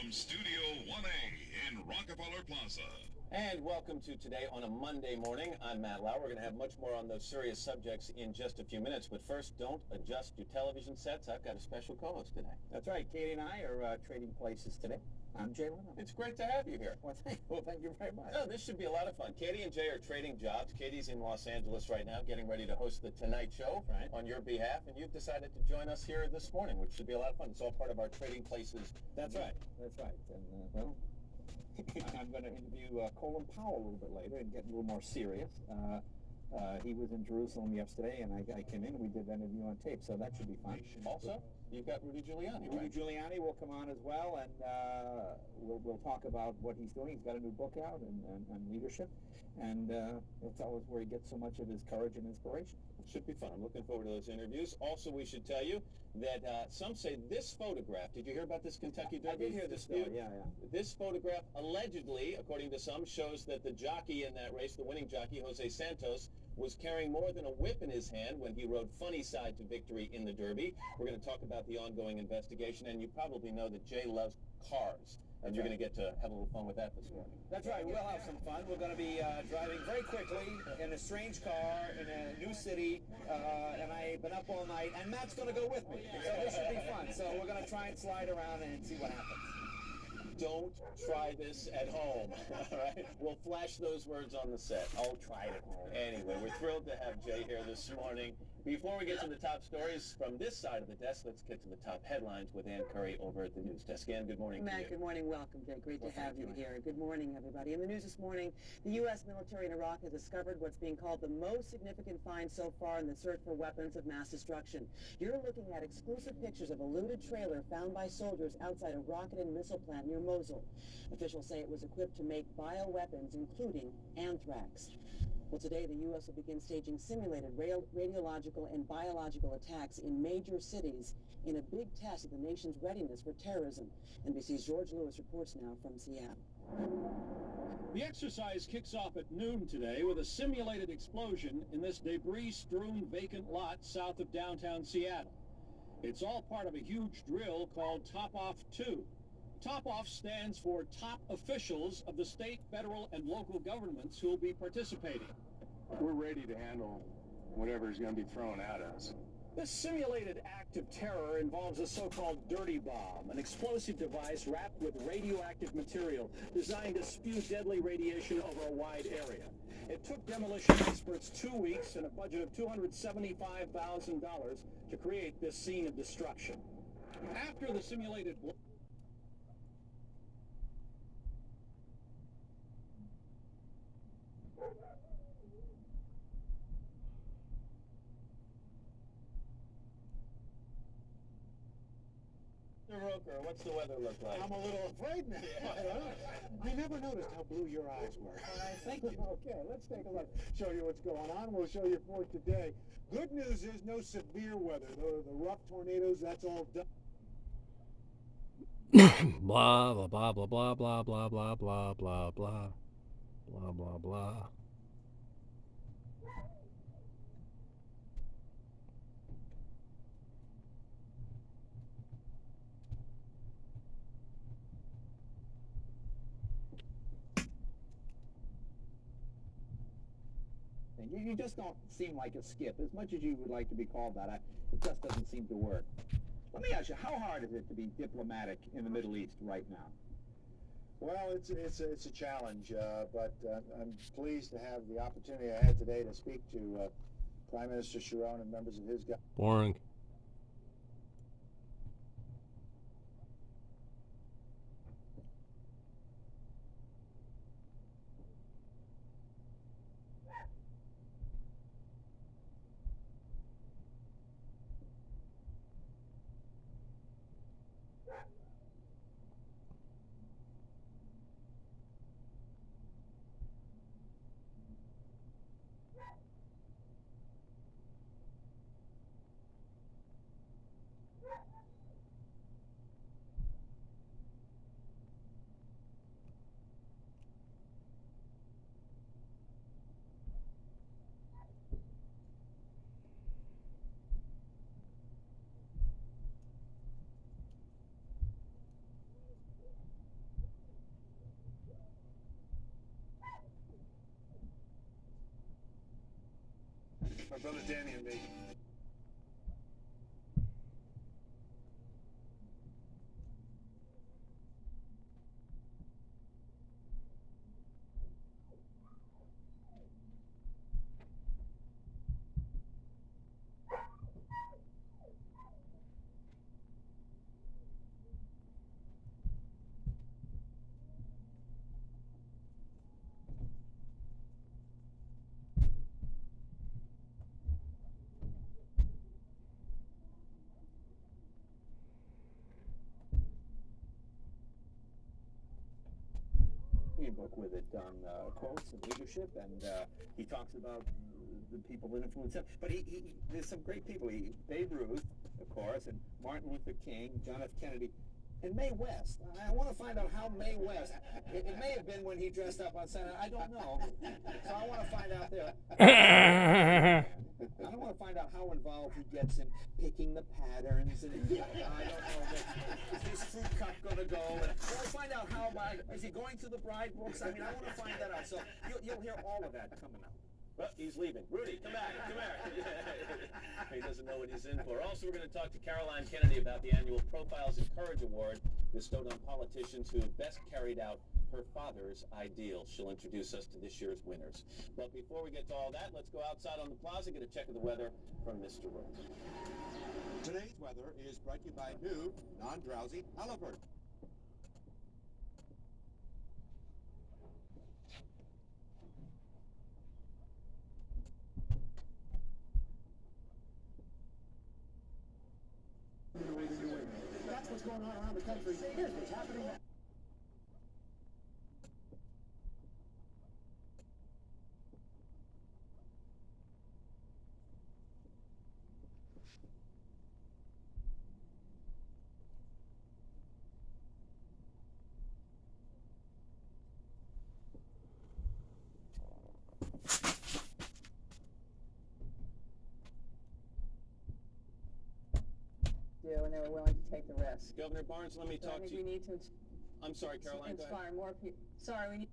from Studio 1A in Rockefeller Plaza. And welcome to Today on a Monday morning. I'm Matt Lau. We're going to have much more on those serious subjects in just a few minutes. But first, don't adjust your television sets. I've got a special co-host today. That's right. Katie and I are trading places today. I'm Jay Leno. It's great to have you here. Well, thank you very much. No, this should be a lot of fun. Katie and Jay are trading jobs. Katie's in Los Angeles right now, getting ready to host the Tonight Show on your behalf. And you've decided to join us here this morning, which should be a lot of fun. It's all part of our Trading Places. That's right. That's right. And, well, I'm going to interview Colin Powell a little bit later and get a little more serious. He was in Jerusalem yesterday, and I came in and we did that interview on tape, so that should be fun. Also, you've got Rudy Giuliani, right? Rudy Giuliani will come on as well, and we'll talk about what he's doing. He's got a new book out on leadership, and he'll tell us where he gets so much of his courage and inspiration. It should be fun. I'm looking forward to those interviews. Also, we should tell you that some say this photograph, did you hear about this Kentucky Derby? I did hear this story, yeah. This photograph allegedly, according to some, shows that the jockey in that race, the winning jockey, Jose Santos, was carrying more than a whip in his hand when he rode funny side to victory in the Derby. We're going to talk about the ongoing investigation, and you probably know that Jay loves cars. And you're going to get to have a little fun with that this morning. That's right. We'll have some fun. We're going to be driving very quickly in a strange car in a new city, and I've been up all night, and Matt's going to go with me. So this should be fun. So we're going to try and slide around and see what happens. Don't try this at home, all right? We'll flash those words on the set. I'll try it at home. Anyway, we're thrilled to have Jay here this morning. Before we get to the top stories from this side of the desk, let's get to the top headlines with Ann Curry over at the news desk. Ann, good morning. Matt, good morning. Welcome, Jay. Great to have you here. Good morning, everybody. In the news this morning, the U.S. military in Iraq has discovered what's being called the most significant find so far in the search for weapons of mass destruction. You're looking at exclusive pictures of a looted trailer found by soldiers outside a rocket and missile plant near Mosul. Officials say it was equipped to make bioweapons, including anthrax. Well, today, the U.S. will begin staging simulated radiological and biological attacks in major cities in a big test of the nation's readiness for terrorism. NBC's George Lewis reports now from Seattle. The exercise kicks off at noon today with a simulated explosion in this debris-strewn vacant lot south of downtown Seattle. It's all part of a huge drill called Top Off 2. Top Off stands for top officials of the state, federal, and local governments who will be participating. We're ready to handle whatever is going to be thrown at us. This simulated act of terror involves a so-called dirty bomb, an explosive device wrapped with radioactive material designed to spew deadly radiation over a wide area. It took demolition experts 2 weeks and a budget of $275,000 to create this scene of destruction. After the simulated Mr. Roker, what's the weather look like? I'm a little afraid now. I never noticed how blue your eyes were. Thank you. Okay, let's take a look. Show you what's going on. We'll show you for today. Good news is no severe weather. The rough tornadoes, that's all done. Blah blah blah blah blah blah blah blah blah blah blah blah blah blah. You just don't seem like a skip. As much as you would like to be called that, it just doesn't seem to work. Let me ask you, how hard is it to be diplomatic in the Middle East right now? Well, it's a challenge, but I'm pleased to have the opportunity I had today to speak to Prime Minister Sharon and members of his government. Boring. My brother Danny and me. A book with it on quotes and leadership, and he talks about the people that influence him. But there's some great people. Babe Ruth, of course, and Martin Luther King, John F. Kennedy, and Mae West. I want to find out how Mae West. It may have been when he dressed up on Saturday. I don't know. So I want to find out there. I want to find out how involved he gets in picking the patterns, and I don't know. Is this fruit cup going to go? And we'll find out how. Is he going through the bride books? I mean, I want to find that out. So you'll hear all of that coming up. Well, he's leaving. Rudy, come back. Come here. He doesn't know what he's in for. Also, we're going to talk to Caroline Kennedy about the annual Profiles in Courage Award bestowed on politicians who best carried out her father's ideals. She'll introduce us to this year's winners. But before we get to all that, let's go outside on the plaza, get a check of the weather from Mr. Rose. Today's weather is brought to you by new, non-drowsy Halliburton. That's what's going on around the country. Here's what's happening now. And they were willing to take the risk. Governor Barnes, let me So I talk think to we you. need to I'm sorry, Caroline. Go ahead. inspire more people. Sorry, we need.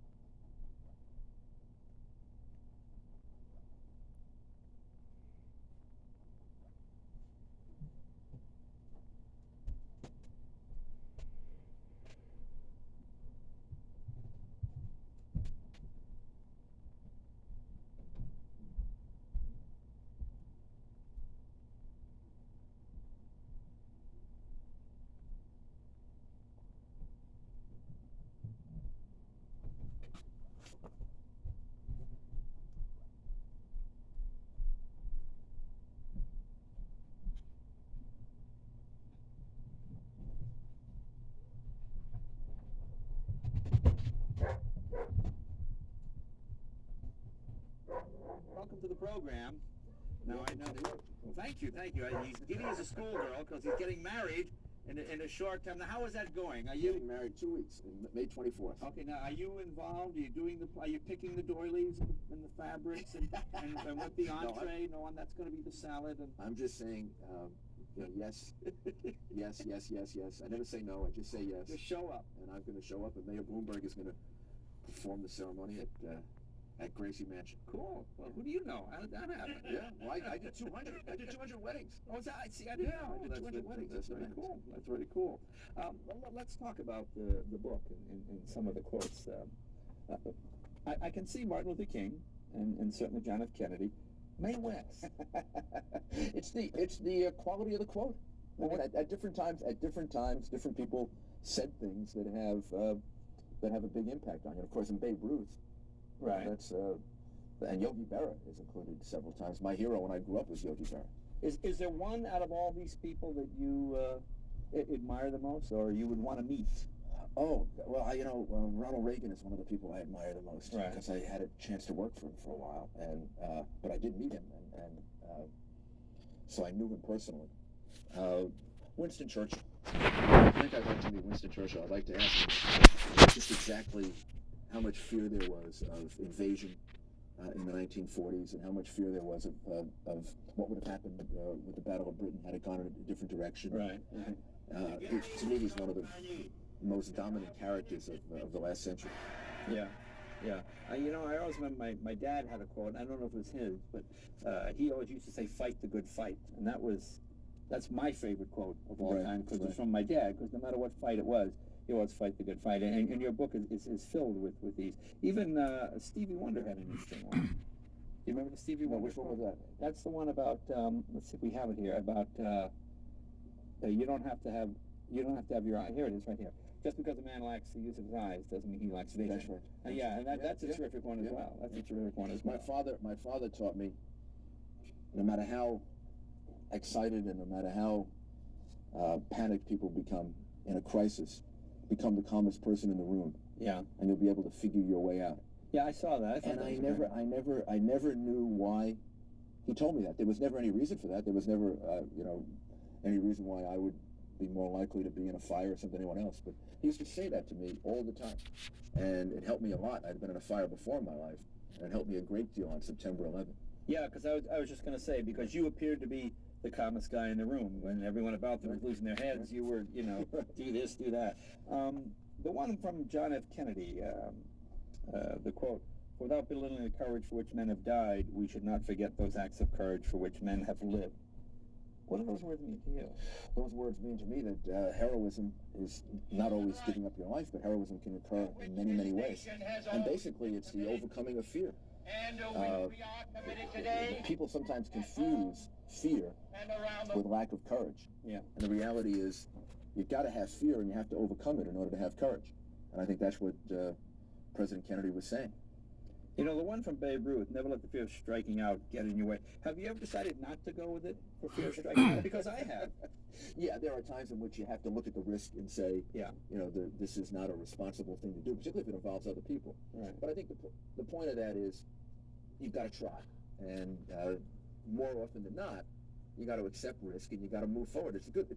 Welcome to the program. Now I know. Well, thank you. He's giddy as a schoolgirl because he's getting married in a short time. Now, how is that going? Are you Getting married 2 weeks, May 24th. okay? Now, are you involved? Are you doing the? Are you picking the doilies and the fabrics and with the entree? No, and that's going to be the salad. And I'm just saying, yes, yes. I never say no. I just say yes. just show up. And I'm going to show up, and Mayor Bloomberg is going to perform the ceremony at Gracie Mansion. Cool. Well, who do you know? How did that happen? Yeah, well, I did 200. I did 200 weddings. Oh, is that? See, I didn't know. I did 200 weddings. That's very cool. That's very cool. Let's talk about the book and some of the quotes. I can see Martin Luther King and certainly John F. Kennedy. Mae West. It's the quality of the quote. I mean, at different times, different people said things that have a big impact on you. Of course, in Babe Ruth, Right. that's and Yogi Berra is included several times. My hero when I grew up was Yogi Berra. Is there one out of all these people that you admire the most, or you would want to meet? Oh well, Ronald Reagan is one of the people I admire the most Right. because I had a chance to work for him for a while, and but I didn't meet him, and so I knew him personally. Winston Churchill. I think I'd like to meet Winston Churchill. I'd like to ask him just exactly how much fear there was of invasion in the 1940s, and how much fear there was of what would have happened with the Battle of Britain had it gone in a different direction. Right. To me, he's one of the most dominant characters of the last century. Yeah. Yeah. You know, I always remember my dad had a quote. I don't know if it was his, but he always used to say, "Fight the good fight," and that's my favorite quote of all time because it's from my dad. Because no matter what fight it was, he always fight the good fight. And your book is filled with these. Even Stevie Wonder had an interesting one. Do you remember the Stevie Wonder? Which one was that? That's the one about. Let's see if we have it here. About you don't have to have your eye. Here it is, right here. Just because a man lacks the use of his eyes doesn't mean he lacks vision. That's right. Yeah, and that's a terrific one as well. That's a terrific one as well. My father taught me, no matter how excited and no matter how panicked people become in a crisis, become the calmest person in the room. Yeah. And you'll be able to figure your way out. Yeah, I saw that. I never knew why he told me that. There was never any reason for that. There was never, any reason why I would be more likely to be in a fire or something than anyone else. But he used to say that to me all the time. And it helped me a lot. I'd been in a fire before in my life. And it helped me a great deal on September 11th. Yeah, because I was just going to say, because you appeared to be the calmest guy in the room. When everyone about them was losing their heads, you were, do this, do that. The one from John F. Kennedy, the quote, "Without belittling the courage for which men have died, we should not forget those acts of courage for which men have lived." What do those words mean to you? Those words mean to me that heroism is not always giving up your life, but heroism can occur in many, many ways. And basically, it's the overcoming of fear. People sometimes confuse fear with lack of courage. Yeah. And the reality is, you've got to have fear and you have to overcome it in order to have courage. And I think that's what President Kennedy was saying. You know, the one from Babe Ruth, "Never let the fear of striking out get in your way." Have you ever decided not to go with it for fear of striking out? Because I have. Yeah, there are times in which you have to look at the risk and say, this is not a responsible thing to do, particularly if it involves other people. Right. But I think the point of that is you've got to try. And more often than not, you got to accept risk and you got to move forward. It's a good